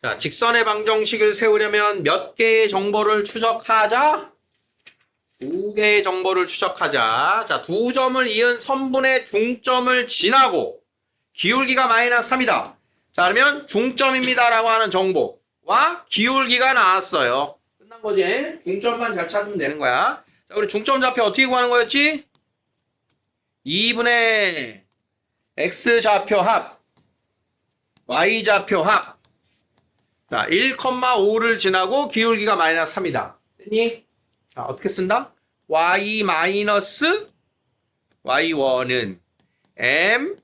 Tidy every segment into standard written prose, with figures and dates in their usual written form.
자, 직선의 방정식을 세우려면 몇 개의 정보를 추적하자? 2개의 정보를 추적하자. 자, 두 점을 이은 선분의 중점을 지나고 기울기가 마이너스 3이다. 자, 그러면 중점입니다라고 하는 정보와 기울기가 나왔어요. 끝난 거지? 중점만 잘 찾으면 되는 거야. 자, 우리 중점 좌표 어떻게 구하는 거였지? 2분의 x좌표 합, y좌표 합. 자, 1,5를 지나고 기울기가 마이너스 3이다. 됐니? 자, 어떻게 쓴다? y 마이너스 y1은 m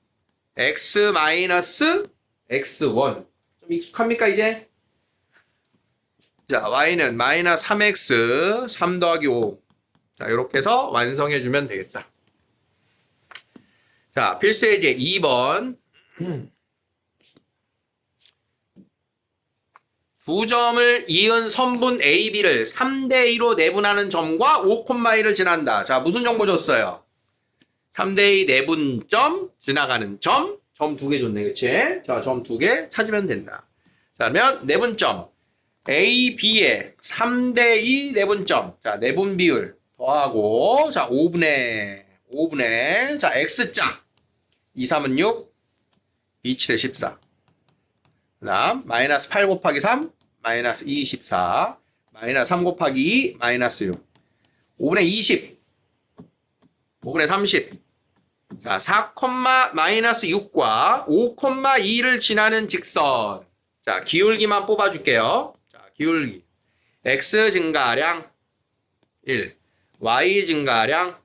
x 마이너스 x1. 좀 익숙합니까, 이제? 자, y는 마이너스 3x 3 더하기 5. 자, 이렇게 해서 완성해주면 되겠다. 자, 필수예제 2번. 두 점을 이은 선분 AB를 3대2로 내분하는 점과 5,1을 지난다. 자, 무슨 정보 줬어요? 3대2 내분점, 지나가는 점, 점 2개 줬네, 그치? 자, 점 2개 찾으면 된다. 자, 그러면 내분점. A, B의 3대2 내분점. 자, 내분 비율 더하고, 자, 5분의, 자, X자. 2, 3은 6, 2, 7에 14. 그 다음, 마이너스 8 곱하기 3, 마이너스 24, 마이너스 3 곱하기 2, 마이너스 6. 5분의 20, 5분의 30. 자, 4, 마이너스 6과 5,2를 지나는 직선. 자, 기울기만 뽑아줄게요. 자, 기울기. X 증가량 1, Y 증가량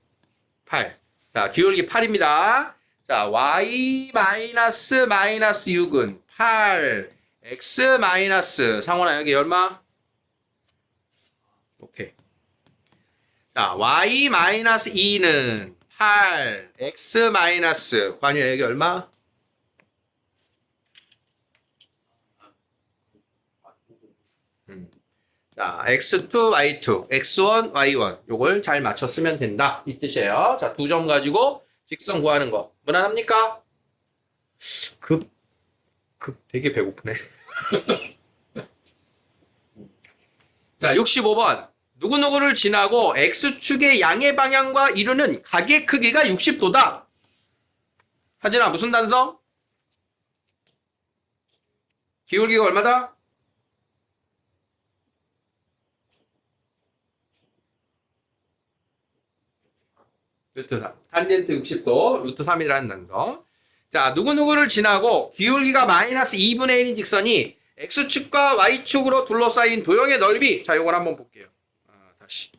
8. 자, 기울기 8입니다. 자, Y 마이너스 6은 8, X 마이너스, 상원아 여기 얼마? 오케이. 자, Y 마이너스 2는 8, X 마이너스, 관유야 여기 얼마? 자, X2, Y2, X1, Y1. 요걸 잘 맞췄으면 된다. 이 뜻이에요. 자, 두 점 가지고 직선 구하는 거. 무난합니까? 급 되게 배고프네. 자, 65번. 누구누구를 지나고 X축의 양의 방향과 이루는 각의 크기가 60도다. 하진아, 무슨 단서? 기울기가 얼마다? 루트 3. 탄젠트 60도, 루트 3이라는 단서. 자, 누구누구를 지나고 기울기가 마이너스 2분의 1인 직선이 X축과 Y축으로 둘러싸인 도형의 넓이. 자, 요걸 한번 볼게요. 다시.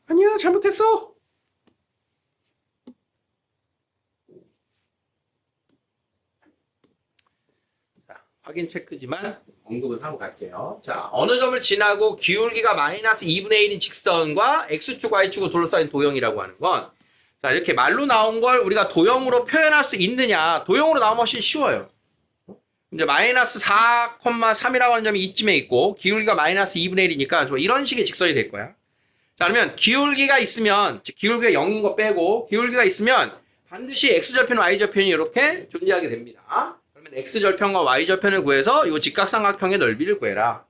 아니야, 잘못했어. 자, 확인 체크지만 언급은 하고 갈게요. 자, 어느 점을 지나고 기울기가 마이너스 2분의 1인 직선과 X축, Y축으로 둘러싸인 도형이라고 하는 건, 자, 이렇게 말로 나온 걸 우리가 도형으로 표현할 수 있느냐? 도형으로 나오면 훨씬 쉬워요. 이제 마이너스 4,3이라고 하는 점이 이쯤에 있고, 기울기가 마이너스 2분의 1이니까 이런 식의 직선이 될 거야. 자, 그러면 기울기가 있으면, 기울기가 0인 거 빼고, 기울기가 있으면 반드시 X절편, Y절편이 이렇게 존재하게 됩니다. 그러면 X절편과 Y절편을 구해서 이 직각삼각형의 넓이를 구해라.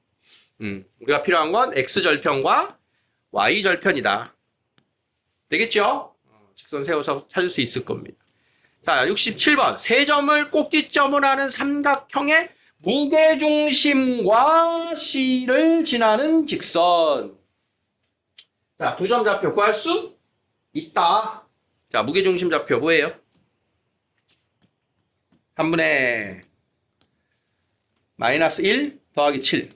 우리가 필요한 건 X절편과 Y절편이다. 되겠죠? 직선 세워서 찾을 수 있을 겁니다. 자, 67번. 세 점을 꼭지점을 하는 삼각형의 무게중심과 C를 지나는 직선. 자, 두 점 좌표 구할 수 있다. 자, 무게중심 좌표 뭐예요? 3분의 마이너스 1 더하기 7.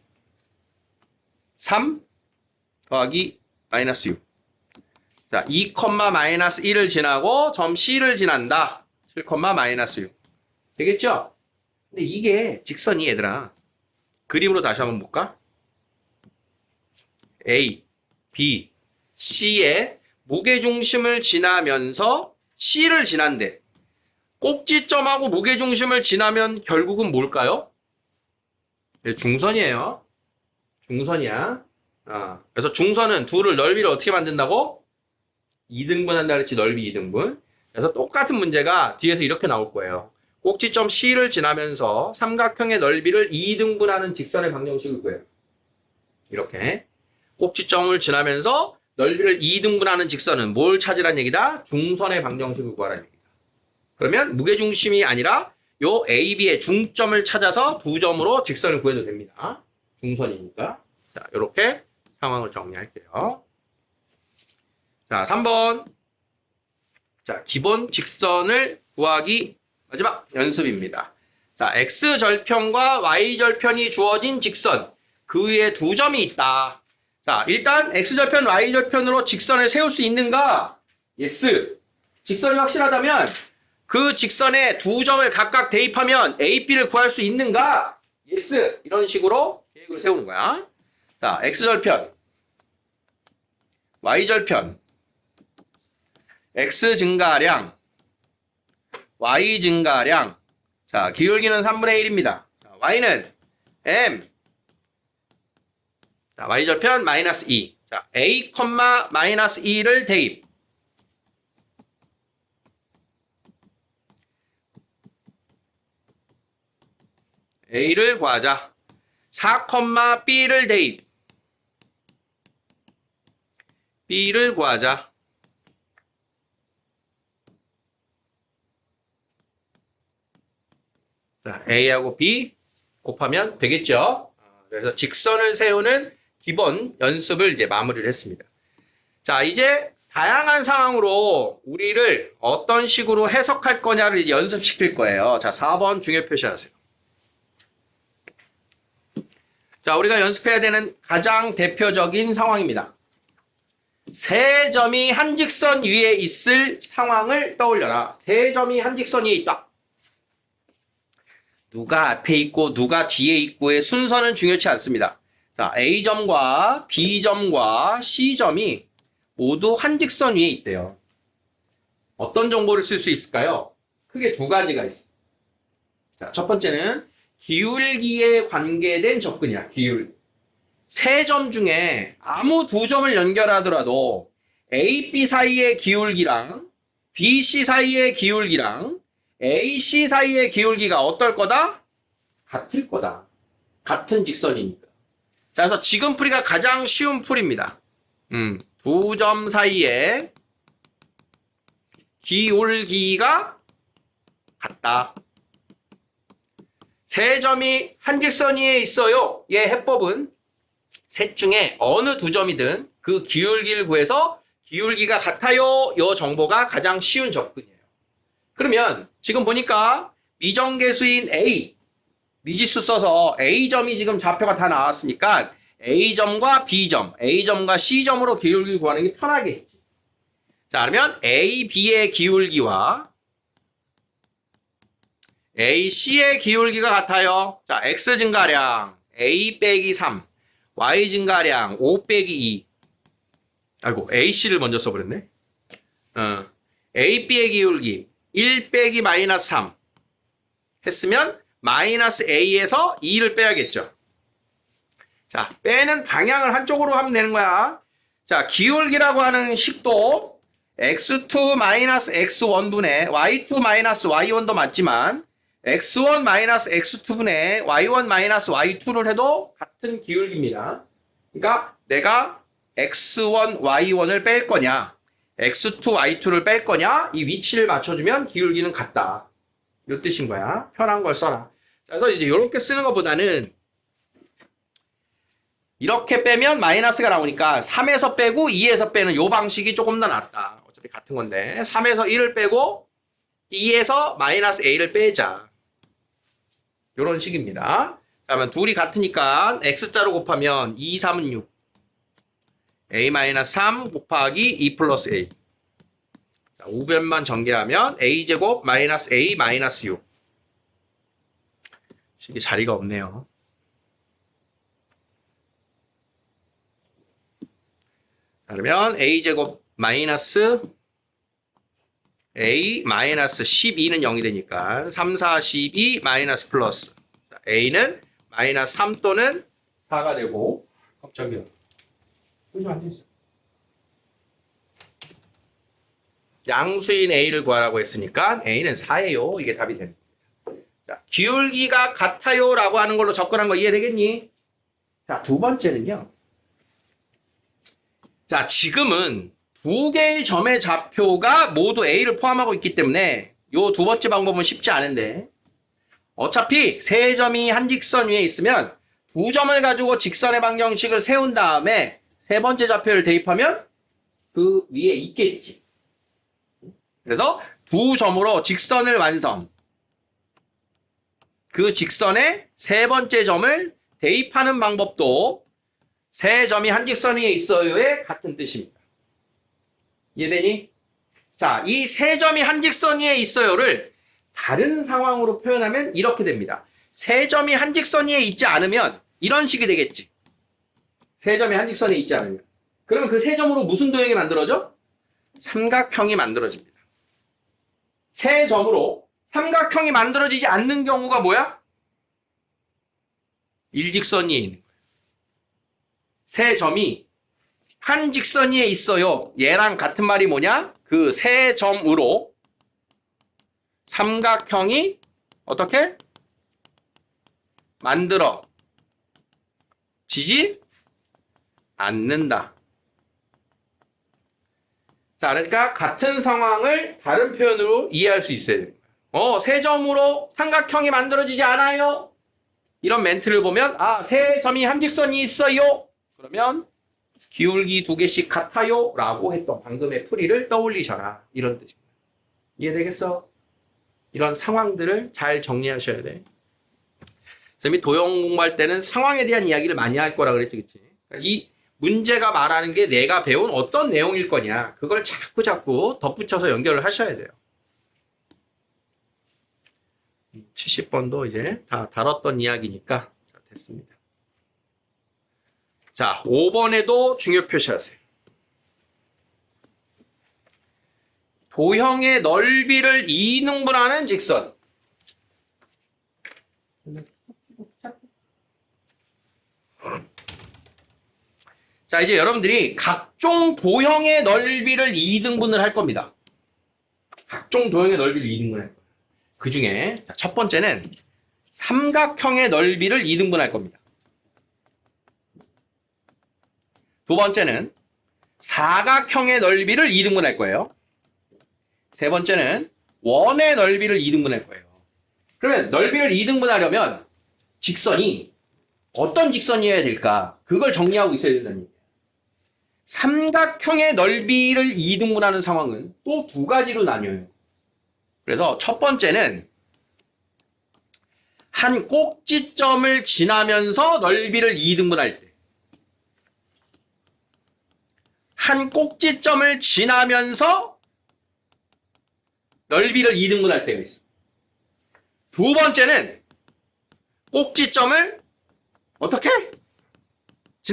3 더하기 마이너스 6. 자, 2, 마이너스 1을 지나고 점 C를 지난다. 7, 마이너스 6. 되겠죠? 근데 이게 직선이 얘들아. 그림으로 다시 한번 볼까? A, B, C의 무게중심을 지나면서 C를 지난대. 꼭지점하고 무게중심을 지나면 결국은 뭘까요? 네, 중선이에요. 중선이야. 그래서 중선은 둘을 넓이를 어떻게 만든다고? 2등분 한다 그랬지, 넓이 2등분. 그래서 똑같은 문제가 뒤에서 이렇게 나올 거예요. 꼭지점 C를 지나면서 삼각형의 넓이를 2등분하는 직선의 방정식을 구해요. 이렇게. 꼭지점을 지나면서 넓이를 2등분하는 직선은 뭘 찾으란 얘기다? 중선의 방정식을 구하라는 얘기다. 그러면 무게중심이 아니라 요 A, B의 중점을 찾아서 두 점으로 직선을 구해도 됩니다. 중선이니까. 자, 이렇게 상황을 정리할게요. 자, 3번. 자, 기본 직선을 구하기 마지막 연습입니다. 자, X절편과 Y절편이 주어진 직선. 그 위에 두 점이 있다. 자, 일단 X절편, Y절편으로 직선을 세울 수 있는가? yes. 직선이 확실하다면 그 직선에 두 점을 각각 대입하면 A, B를 구할 수 있는가? yes. 이런 식으로 계획을 세우는 거야. 자, X절편, Y절편, X 증가량, Y 증가량. 자, 기울기는 3분의 1입니다. 자, Y는 M. 자, Y절편 마이너스 2. 자, A, 마이너스 2를 대입. A를 구하자. 4, B를 대입. B를 구하자. 자, A하고 B 곱하면 되겠죠? 그래서 직선을 세우는 기본 연습을 이제 마무리를 했습니다. 자, 이제 다양한 상황으로 우리를 어떤 식으로 해석할 거냐를 이제 연습시킬 거예요. 자, 4번 중요 표시하세요. 자, 우리가 연습해야 되는 가장 대표적인 상황입니다. 세 점이 한 직선 위에 있을 상황을 떠올려라. 세 점이 한 직선 위에 있다. 누가 앞에 있고 누가 뒤에 있고의 순서는 중요치 않습니다. 자, A점과 B점과 C점이 모두 한 직선 위에 있대요. 어떤 정보를 쓸 수 있을까요? 크게 두 가지가 있습니다. 자, 첫 번째는 기울기에 관계된 접근이야. 기울기. 세 점 중에 아무 두 점을 연결하더라도 A, B 사이의 기울기랑 B, C 사이의 기울기랑 A, C 사이의 기울기가 어떨 거다? 같을 거다. 같은 직선이니까. 자, 그래서 지금 풀이가 가장 쉬운 풀입니다. 두 점 사이에 기울기가 같다. 세 점이 한 직선 위에 있어요. 얘 해법은 셋 중에 어느 두 점이든 그 기울기를 구해서 기울기가 같아요. 요 정보가 가장 쉬운 접근이에요. 그러면 지금 보니까 미정계수인 A, 미지수 써서 A점이 지금 좌표가 다 나왔으니까 A점과 B점, A점과 C점으로 기울기를 구하는 게 편하겠지. 자, 그러면 A, B의 기울기와 A, C의 기울기가 같아요. 자, X 증가량 A 빼기 3, Y 증가량 5 빼기 2. 아이고, AC를 먼저 써버렸네. A, B의 기울기 1 빼기 마이너스 3 했으면 마이너스 A에서 2를 빼야겠죠. 자, 빼는 방향을 한쪽으로 하면 되는 거야. 자, 기울기라고 하는 식도 x2 마이너스 x1분의 y2 마이너스 y1도 맞지만 x1 마이너스 x2분의 y1 마이너스 y2를 해도 같은 기울기입니다. 그러니까 내가 x1, y1을 뺄 거냐 x2, y2를 뺄 거냐 이 위치를 맞춰주면 기울기는 같다. 이 뜻인 거야. 편한 걸 써라. 그래서 이제 이렇게 쓰는 것보다는 이렇게 빼면 마이너스가 나오니까 3에서 빼고 2에서 빼는 이 방식이 조금 더 낫다. 어차피 같은 건데 3에서 1을 빼고 2에서 마이너스 A를 빼자. 이런 식입니다. 그러면 둘이 같으니까 X자로 곱하면 2, 3은 6. A-3 곱하기 2 플러스 A. 자, 우변만 전개하면 A제곱 마이너스 A 마이너스 6. 이게 자리가 없네요. 자, 그러면 A제곱 마이너스 A 마이너스 12는 0이 되니까 3, 4, 12 마이너스 플러스. 자, A는 마이너스 3 또는 4가 되고 갑자기요. 그죠? 안 됐어. 양수인 A를 구하라고 했으니까 A는 4예요. 이게 답이 됩니다. 자, 기울기가 같아요 라고 하는 걸로 접근한 거 이해되겠니? 자, 두 번째는요. 자, 지금은 두 개의 점의 좌표가 모두 A를 포함하고 있기 때문에 요 두 번째 방법은 쉽지 않은데 어차피 세 점이 한 직선 위에 있으면 두 점을 가지고 직선의 방정식을 세운 다음에 세 번째 좌표를 대입하면 그 위에 있겠지. 그래서 두 점으로 직선을 완성. 그 직선에 세 번째 점을 대입하는 방법도 세 점이 한 직선 위에 있어요의 같은 뜻입니다. 이해되니? 자, 이 세 점이 한 직선 위에 있어요를 다른 상황으로 표현하면 이렇게 됩니다. 세 점이 한 직선 위에 있지 않으면 이런 식이 되겠지. 세 점이 한 직선에 있지 않으면. 그러면 그 세 점으로 무슨 도형이 만들어져? 삼각형이 만들어집니다. 세 점으로 삼각형이 만들어지지 않는 경우가 뭐야? 일직선 위에 있는 거예요. 세 점이 한 직선 위에 있어요. 얘랑 같은 말이 뭐냐? 그 세 점으로 삼각형이 어떻게? 만들어지지 않는다. 자, 그러니까 같은 상황을 다른 표현으로 이해할 수 있어야 됩니다. 세 점으로 삼각형이 만들어지지 않아요. 이런 멘트를 보면 세 점이 한 직선이 있어요. 그러면 기울기 두 개씩 같아요 라고 했던 방금의 풀이를 떠올리셔라. 이런 뜻입니다. 이해되겠어? 이런 상황들을 잘 정리하셔야 돼. 쌤이 도형 공부할 때는 상황에 대한 이야기를 많이 할 거라 그랬지, 그치? 이 문제가 말하는 게 내가 배운 어떤 내용일 거냐. 그걸 자꾸 덧붙여서 연결을 하셔야 돼요. 70번도 이제 다 다뤘던 이야기니까 됐습니다. 자, 5번에도 중요 표시하세요. 도형의 넓이를 2등분하는 직선. 자, 이제 여러분들이 각종 도형의 넓이를 2등분을 할 겁니다. 각종 도형의 넓이를 2등분할 거예요. 그 중에 첫 번째는 삼각형의 넓이를 2등분할 겁니다. 두 번째는 사각형의 넓이를 2등분할 거예요. 세 번째는 원의 넓이를 2등분할 거예요. 그러면 넓이를 2등분하려면 직선이 어떤 직선이어야 될까? 그걸 정리하고 있어야 된다는 얘기예요. 삼각형의 넓이를 2등분하는 상황은 또 두 가지로 나뉘어요. 그래서 첫 번째는 한 꼭지점을 지나면서 넓이를 2등분할 때. 한 꼭지점을 지나면서 넓이를 2등분할 때가 있어요. 두 번째는 꼭지점을 어떻게?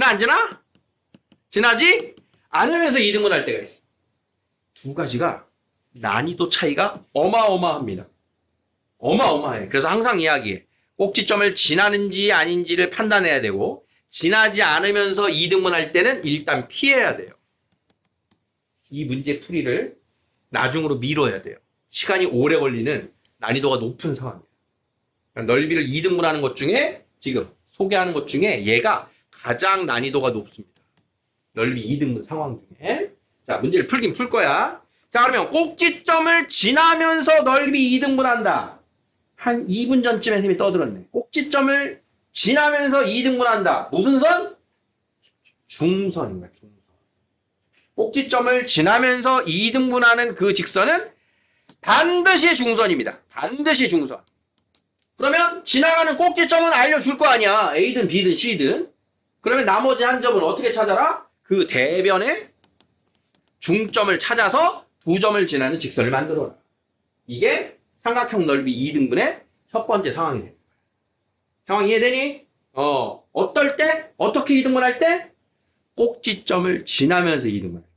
안 지나? 지나지 않으면서 2등분할 때가 있어요. 두 가지가 난이도 차이가 어마어마합니다. 어마어마해. 그래서 항상 이야기해. 꼭지점을 지나는지 아닌지를 판단해야 되고 지나지 않으면서 2등분할 때는 일단 피해야 돼요. 이 문제 풀이를 나중으로 미뤄야 돼요. 시간이 오래 걸리는 난이도가 높은 상황이에요. 그러니까 넓이를 2등분하는 것 중에 지금 소개하는 것 중에 얘가 가장 난이도가 높습니다. 넓이 2등분 상황 중에. 자, 문제를 풀긴 풀 거야. 자, 그러면 꼭지점을 지나면서 넓이 2등분한다. 한 2분 전쯤에 선생님이 떠들었네. 꼭지점을 지나면서 2등분한다. 무슨 선? 중선입니다. 중선. 꼭지점을 지나면서 2등분하는 그 직선은 반드시 중선입니다. 반드시 중선. 그러면 지나가는 꼭지점은 알려줄 거 아니야. A든 B든 C든. 그러면 나머지 한 점을 어떻게 찾아라? 그 대변의 중점을 찾아서 두 점을 지나는 직선을 만들어라. 이게 삼각형 넓이 2등분의 첫 번째 상황이 됩니다. 상황 이해되니? 어떨 때? 어떻게 2등분할 때? 꼭지점을 지나면서 2등분할 때.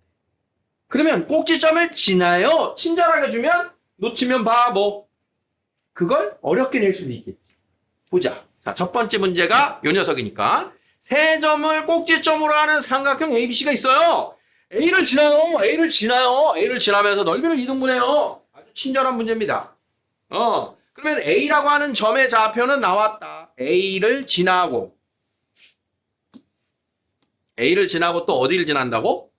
그러면 꼭지점을 지나요. 친절하게 주면 놓치면 바보. 그걸 어렵게 낼 수도 있겠지. 보자. 자, 첫 번째 문제가 요 녀석이니까 세 점을 꼭지점으로 하는 삼각형 ABC가 있어요. A를 지나요. A를 지나요. A를 지나면서 넓이를 이등분해요. 아주 친절한 문제입니다. 그러면 A라고 하는 점의 좌표는 나왔다. A를 지나고 또 어디를 지난다고?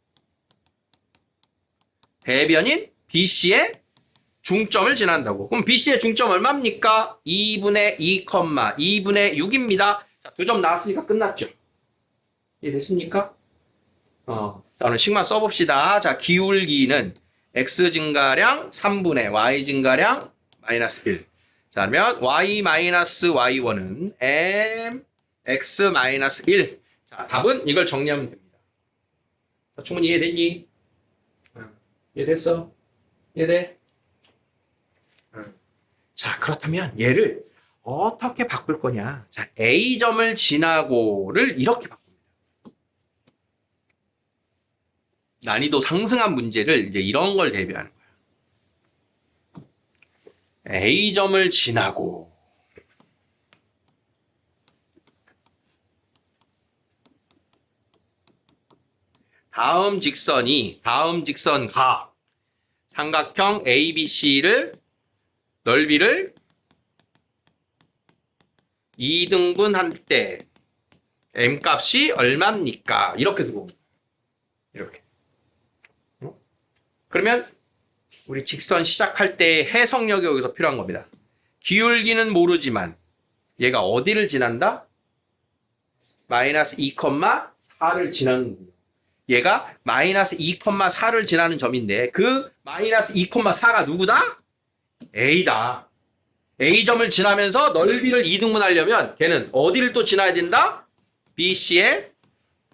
대변인 BC의 중점을 지난다고. 그럼 BC의 중점 얼마입니까? 2분의 2, 2분의 6입니다. 자, 2점 나왔으니까 끝났죠. 이해됐습니까? 자, 오늘 식만 써봅시다. 자, 기울기는 x 증가량 3분의 y 증가량 마이너스 1. 자, 그러면 y 마이너스 y1은 m x 마이너스 1. 자, 답은 이걸 정리하면 됩니다. 자, 충분히 이해됐니? 이해됐어? 이해돼? 자, 그렇다면 얘를 어떻게 바꿀 거냐? 자, A점을 지나고를 이렇게 바꿉니다. 난이도 상승한 문제를 이제 이런 걸 대비하는 거야. A점을 지나고 다음 직선과 삼각형 ABC를 넓이를 2등분할 때 M값이 얼마입니까? 이렇게 두고 이렇게. 그러면 우리 직선 시작할 때 해석력이 여기서 필요한 겁니다. 기울기는 모르지만 얘가 어디를 지난다? 마이너스 2,4를 지나는 거예요. 얘가 마이너스 2,4를 지나는 점인데 그 마이너스 2,4가 누구다? A다. A점을 지나면서 넓이를 2등분하려면 걔는 어디를 또 지나야 된다? BC의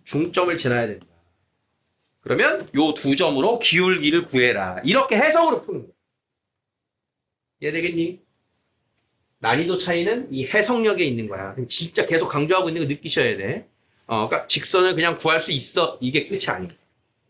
중점을 지나야 된다. 그러면 요 두 점으로 기울기를 구해라. 이렇게 해석으로 푸는 거야. 이해되겠니? 난이도 차이는 이 해석력에 있는 거야. 진짜 계속 강조하고 있는 거 느끼셔야 돼. 그러니까 직선을 그냥 구할 수 있어. 이게 끝이 아니야.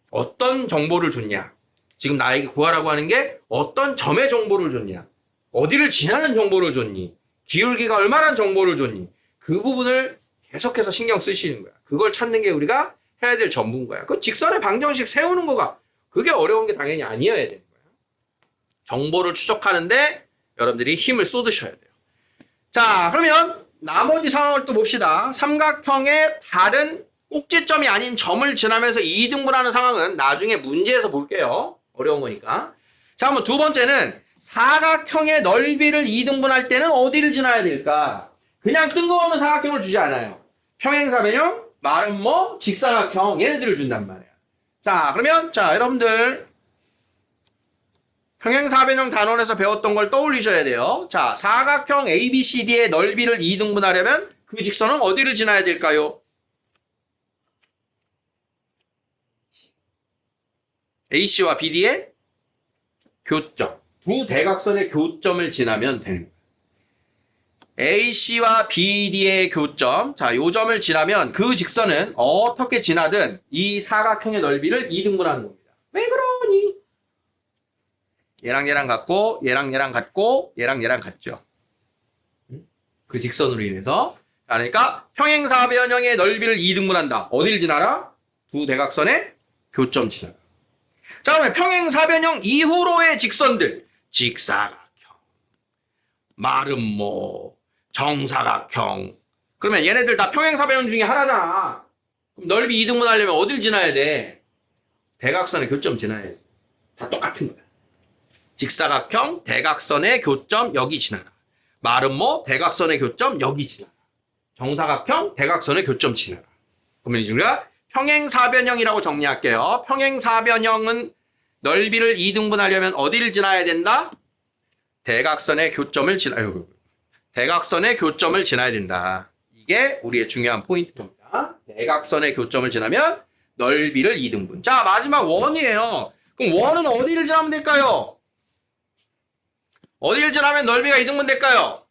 어떤 정보를 줬냐? 지금 나에게 구하라고 하는 게 어떤 점의 정보를 줬냐? 어디를 지나는 정보를 줬니? 기울기가 얼마나 정보를 줬니? 그 부분을 계속해서 신경 쓰시는 거야. 그걸 찾는 게 우리가 해야 될 전부인 거야. 그 직선의 방정식 세우는 거가 그게 어려운 게 당연히 아니어야 되는 거야. 정보를 추적하는데 여러분들이 힘을 쏟으셔야 돼요. 자, 그러면 나머지 상황을 또 봅시다. 삼각형의 다른 꼭지점이 아닌 점을 지나면서 2등분하는 상황은 나중에 문제에서 볼게요. 어려운 거니까. 자, 그럼 두 번째는 사각형의 넓이를 2등분할 때는 어디를 지나야 될까? 그냥 뜬금없는 사각형을 주지 않아요. 평행사변형, 마름모, 직사각형 얘네들을 준단 말이야. 자, 그러면 여러분들 평행사변형 단원에서 배웠던 걸 떠올리셔야 돼요. 자, 사각형 ABCD의 넓이를 2등분하려면 그 직선은 어디를 지나야 될까요? AC와 BD의 교점. 두 대각선의 교점을 지나면 되는 거예요. AC와 BD의 교점. 자, 요 점을 지나면 그 직선은 어떻게 지나든 이 사각형의 넓이를 2등분하는 겁니다. 왜 그러니? 얘랑 얘랑 같고, 얘랑 얘랑 같고, 얘랑 얘랑 같죠. 그 직선으로 인해서. 자, 그러니까 평행사변형의 넓이를 2등분한다. 어디를 지나라? 두 대각선의 교점 지나라. 자, 그러면 평행사변형 이후로의 직선들. 직사각형, 마름모, 정사각형. 그러면 얘네들 다 평행사변형 중에 하나잖아. 그럼 넓이 2등분 하려면 어딜 지나야 돼? 대각선의 교점 지나야지. 다 똑같은 거야. 직사각형, 대각선의 교점 여기 지나라. 마름모, 대각선의 교점 여기 지나라. 정사각형, 대각선의 교점 지나라. 그러면 이제 우리가 평행사변형이라고 정리할게요. 평행사변형은 넓이를 2등분하려면 어디를 지나야 된다? 대각선의 교점을 대각선의 교점을 지나야 된다. 이게 우리의 중요한 포인트입니다. 대각선의 교점을 지나면 넓이를 2등분. 자, 마지막 원이에요. 그럼 원은 어디를 지나면 될까요? 어디를 지나면 넓이가 2등분 될까요?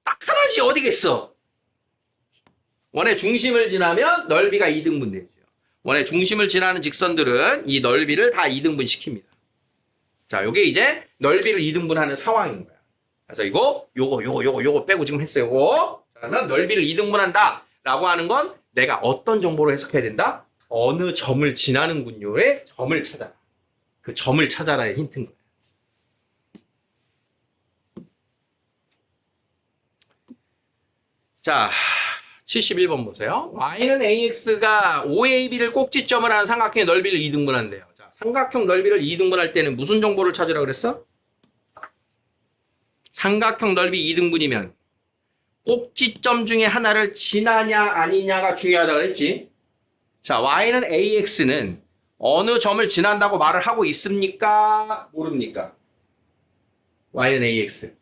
딱 하나지 어디겠어? 원의 중심을 지나면 넓이가 2등분 되죠. 원의 중심을 지나는 직선들은 이 넓이를 다 2등분 시킵니다. 자, 요게 이제 넓이를 2등분하는 상황인 거야. 그래서 요거 빼고 지금 했어요. 요거. 그래서 넓이를 2등분한다 라고 하는 건 내가 어떤 정보로 해석해야 된다? 어느 점을 지나는군요의 점을 찾아라. 그 점을 찾아라의 힌트인 거예요. 자, 71번 보세요. y는 ax가 OAB를 꼭지점을 하는 삼각형의 넓이를 2등분한대요. 자, 삼각형 넓이를 2등분할 때는 무슨 정보를 찾으라고 그랬어? 삼각형 넓이 2등분이면 꼭지점 중에 하나를 지나냐 아니냐가 중요하다 그랬지. 자, y는 ax는 어느 점을 지난다고 말을 하고 있습니까? 모릅니까? y는 ax.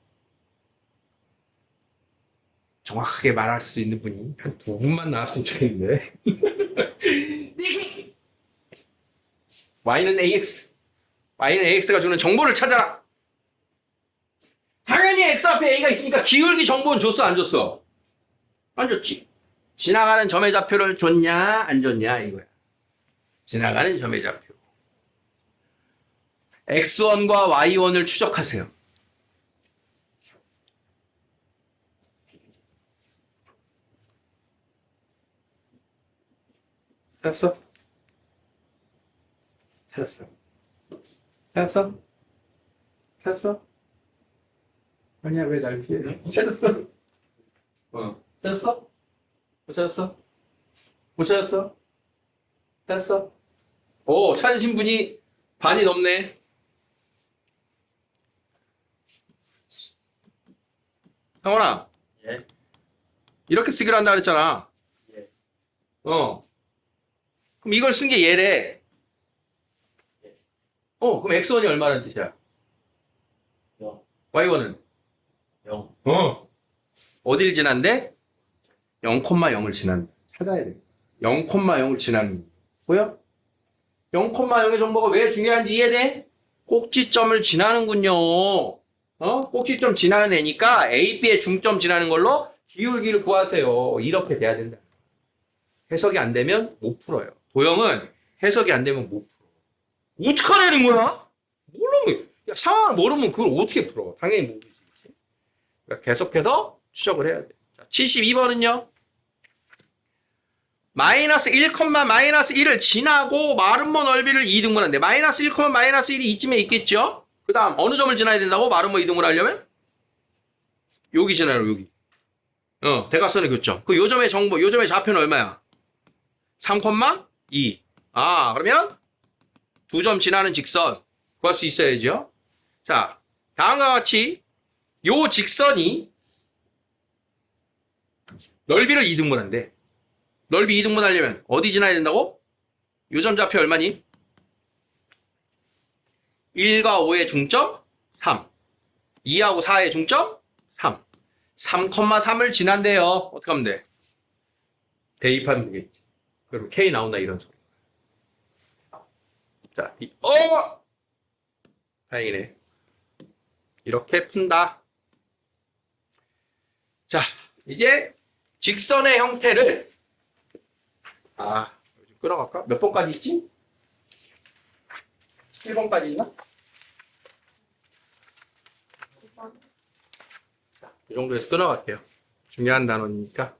정확하게 말할 수 있는 분이 한 두 분만 나왔으면 좋겠는데. y는 ax. y는 ax가 주는 정보를 찾아라. 당연히 x 앞에 a가 있으니까 기울기 정보는 줬어, 안 줬어? 안 줬지. 지나가는 점의 좌표를 줬냐, 안 줬냐, 이거야. 지나가는 점의 좌표. x1과 y1을 추적하세요. 찾았어? 찾았어? 찾았어? 찾았어? 아니야, 왜 날 피해? 찾았어? 찾았어? 못 찾았어? 못 찾았어? 찾았어? 오, 찾으신 분이 반이 넘네. 상원아, 예. 이렇게 쓰기로 한다 그랬잖아. 예. 그럼 이걸 쓴 게 얘래. 예. 그럼 x1이 얼마라는 뜻이야? 0. y1은? 0. 어딜 지난대? 0,0을 지난다. 찾아야 돼. 0,0을 지나는. 보여? 0,0의 정보가 왜 중요한지 이해돼? 꼭지점을 지나는군요. 꼭지점 지나는 애니까 A, B의 중점 지나는 걸로 기울기를 구하세요. 이렇게 돼야 된다. 해석이 안 되면 못 풀어요. 도형은 해석이 안 되면 못 풀어. 어떡하라는 거야? 모르면, 야, 상황을 모르면 그걸 어떻게 풀어? 당연히 모르지. 그러니까 계속해서 추적을 해야 돼. 자, 72번은요? 마이너스 1, 마이너스 1을 지나고 마름모 넓이를 2등분한대. 마이너스 1, 마이너스 1이 이쯤에 있겠죠? 그 다음 어느 점을 지나야 된다고? 마름모 2등분 하려면? 여기 지나요, 여기. 대각선의 교점. 그 요점의 정보, 요점의 좌표는 얼마야? 3,2. 아, 그러면 두 점 지나는 직선 구할 수 있어야죠. 자, 다음과 같이 요 직선이 넓이를 2등분한대. 넓이 2등분 하려면 어디 지나야 된다고? 요점 좌표 얼마니? 1과 5의 중점 3. 2하고 4의 중점 3. 3,3을 지난대요. 어떻게 하면 돼? 대입하면 되겠지. 그리고 K 나온다 이런 소리. 자, 다행이네. 이렇게 푼다. 자, 이제 직선의 형태를 좀 끊어갈까? 몇 번까지 있지? 7번까지 있나? 자, 이 정도에서 끊어갈게요. 중요한 단어니까.